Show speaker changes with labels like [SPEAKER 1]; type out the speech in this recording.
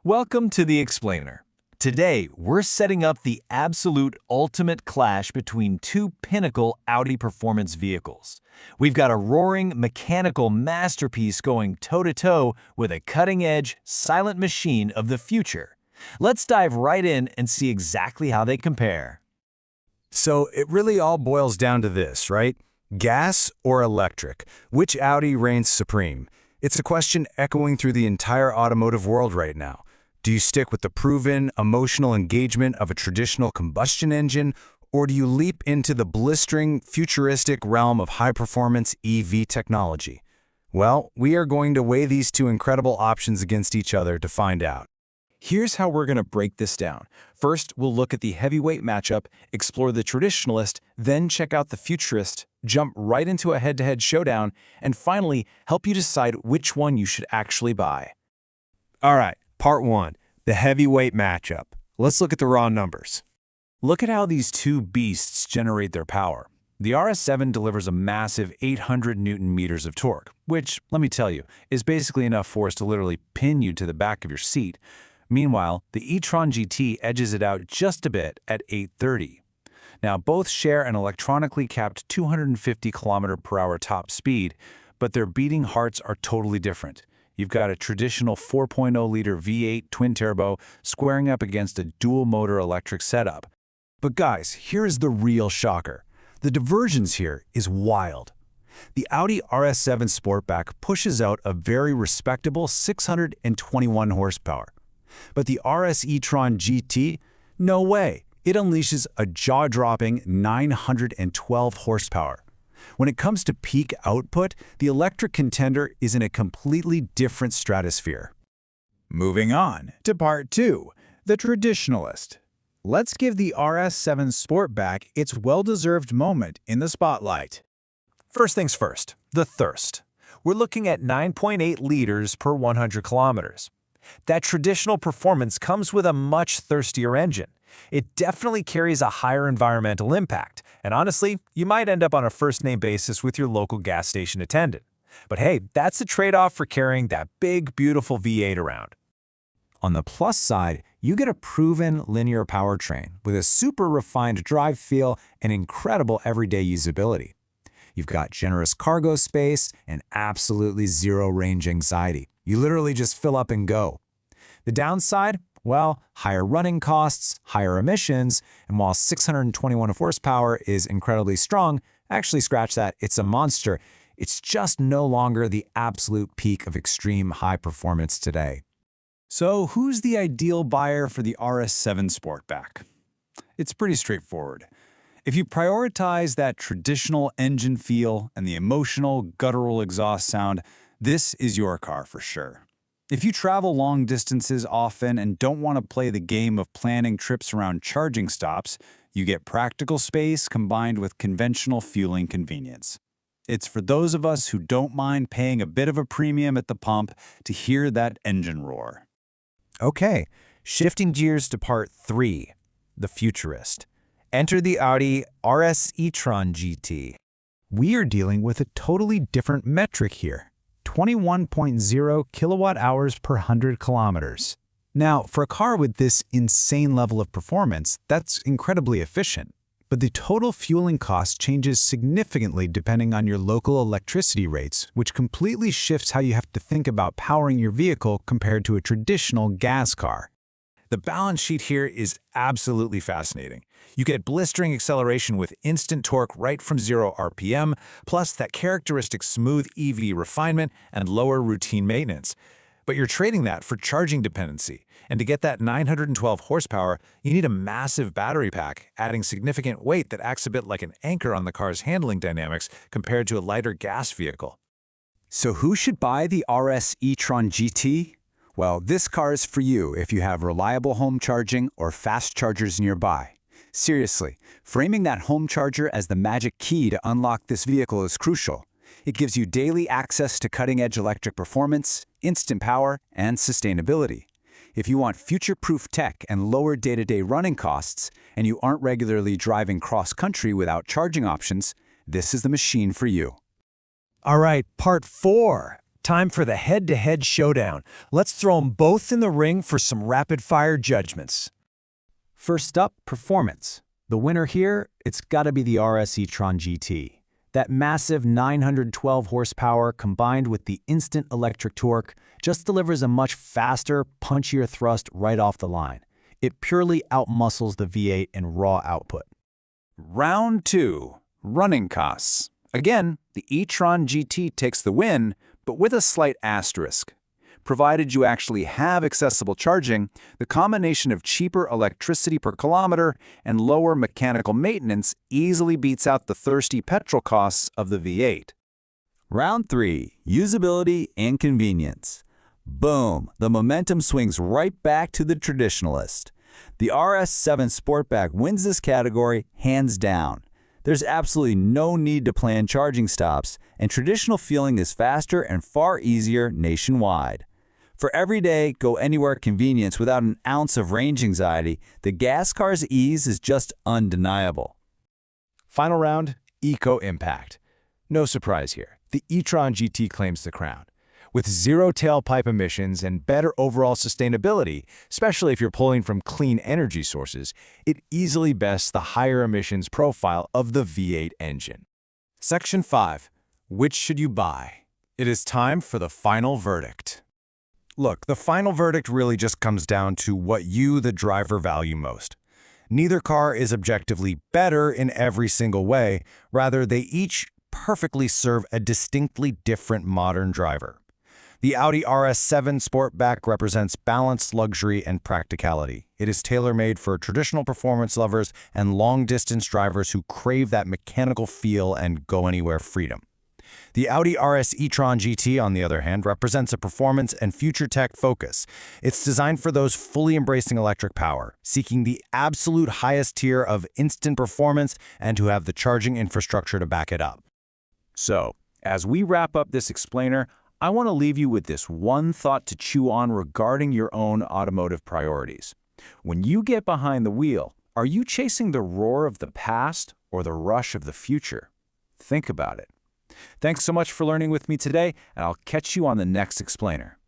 [SPEAKER 1] Welcome to the Explainer. Today, we're setting up the absolute ultimate clash between two pinnacle Audi performance vehicles. We've got a roaring mechanical masterpiece going toe-to-toe with a cutting-edge, silent machine of the future. Let's dive right in and see exactly how they compare.
[SPEAKER 2] So it really all boils down to this, right? Gas or electric? Which Audi reigns supreme? It's a question echoing through the entire automotive world right now. Do you stick with the proven, emotional engagement of a traditional combustion engine, or do you leap into the blistering, futuristic realm of high-performance EV technology? Well, we are going to weigh these two incredible options against each other to find out.
[SPEAKER 3] Here's how we're going to break this down. First, we'll look at the heavyweight matchup, explore the traditionalist, then check out the futurist, jump right into a head-to-head showdown, and finally, help you decide which one you should actually buy.
[SPEAKER 4] All right, part one, the heavyweight matchup. Let's look at the raw numbers.
[SPEAKER 3] Look at how these two beasts generate their power. The RS7 delivers a massive 800 Newton-meters of torque, which, let me tell you, is basically enough force to literally pin you to the back of your seat. Meanwhile, the e-tron GT edges it out just a bit at 830. Now, both share an electronically capped 250 km/h top speed, but their beating hearts are totally different. You've got a traditional 4.0-liter V8 twin-turbo squaring up against a dual-motor electric setup.
[SPEAKER 2] But guys, here's the real shocker. The divergence here is wild. The Audi RS7 Sportback pushes out a very respectable 621 horsepower. But the RS e-tron GT? No way. It unleashes a jaw-dropping 912 horsepower. When it comes to peak output, the electric contender is in a completely different stratosphere.
[SPEAKER 5] Moving on to part two, the traditionalist. Let's give the RS7 Sportback its well-deserved moment in the spotlight.
[SPEAKER 1] First things first, the thirst. We're looking at 9.8 liters per 100 kilometers. That traditional performance comes with a much thirstier engine. It definitely carries a higher environmental impact, and honestly, you might end up on a first-name basis with your local gas station attendant. But hey, that's a trade-off for carrying that big, beautiful V8 around.
[SPEAKER 6] On the plus side, you get a proven linear powertrain with a super refined drive feel and incredible everyday usability. You've got generous cargo space and absolutely zero range anxiety. You literally just fill up and go. The downside? Well, higher running costs, higher emissions, and while 621 horsepower is incredibly strong, actually scratch that, it's a monster. It's just no longer the absolute peak of extreme high performance today.
[SPEAKER 3] So who's the ideal buyer for the RS7 Sportback? It's pretty straightforward. If you prioritize that traditional engine feel and the emotional, guttural exhaust sound, this is your car for sure. If you travel long distances often and don't want to play the game of planning trips around charging stops, you get practical space combined with conventional fueling convenience. It's for those of us who don't mind paying a bit of a premium at the pump to hear that engine roar.
[SPEAKER 6] Okay, shifting gears to part three, the futurist. Enter the Audi RS e-tron GT. We are dealing with a totally different metric here. 21.0 kilowatt-hours per 100 kilometers. Now, for a car with this insane level of performance, that's incredibly efficient. But the total fueling cost changes significantly depending on your local electricity rates, which completely shifts how you have to think about powering your vehicle compared to a traditional gas car.
[SPEAKER 3] The balance sheet here is absolutely fascinating. You get blistering acceleration with instant torque right from 0 RPM, plus that characteristic smooth EV refinement and lower routine maintenance. But you're trading that for charging dependency, and to get that 912 horsepower, you need a massive battery pack, adding significant weight that acts a bit like an anchor on the car's handling dynamics compared to a lighter gas vehicle.
[SPEAKER 6] So who should buy the RS e-tron GT? Well, this car is for you if you have reliable home charging or fast chargers nearby. Seriously, framing that home charger as the magic key to unlock this vehicle is crucial. It gives you daily access to cutting-edge electric performance, instant power, and sustainability. If you want future-proof tech and lower day-to-day running costs, and you aren't regularly driving cross-country without charging options, this is the machine for you.
[SPEAKER 4] All right, part four,
[SPEAKER 1] Time for the head-to-head showdown. Let's throw them both in the ring for some rapid-fire judgments.
[SPEAKER 3] First up, performance. The winner here, it's gotta be the RS e-tron GT. That massive 912 horsepower combined with the instant electric torque just delivers a much faster, punchier thrust right off the line. It purely outmuscles the V8 in raw output.
[SPEAKER 5] Round 2. Running costs. Again, the e-tron GT takes the win, but with a slight asterisk. Provided you actually have accessible charging, the combination of cheaper electricity per kilometer and lower mechanical maintenance easily beats out the thirsty petrol costs of the V8.
[SPEAKER 3] Round 3. Usability and convenience. Boom! The momentum swings right back to the traditionalist. The RS7 Sportback wins this category hands down. There's absolutely no need to plan charging stops, and traditional fueling is faster and far easier nationwide. For everyday, go-anywhere convenience without an ounce of range anxiety, the gas car's ease is just undeniable.
[SPEAKER 2] Final round, eco-impact. No surprise here. The e-tron GT claims the crown. With zero tailpipe emissions and better overall sustainability, especially if you're pulling from clean energy sources, it easily bests the higher emissions profile of the V8 engine. Section 5. Which should you buy? It is time for the final verdict. Look, the final verdict really just comes down to what you, the driver, value most. Neither car is objectively better in every single way. Rather, they each perfectly serve a distinctly different modern driver. The Audi RS7 Sportback represents balanced luxury and practicality. It is tailor-made for traditional performance lovers and long-distance drivers who crave that mechanical feel and go-anywhere freedom. The Audi RS e-tron GT, on the other hand, represents a performance and future tech focus. It's designed for those fully embracing electric power, seeking the absolute highest tier of instant performance and who have the charging infrastructure to back it up.
[SPEAKER 5] So, as we wrap up this explainer, I want to leave you with this one thought to chew on regarding your own automotive priorities. When you get behind the wheel, are you chasing the roar of the past or the rush of the future? Think about it. Thanks so much for learning with me today, and I'll catch you on the next explainer.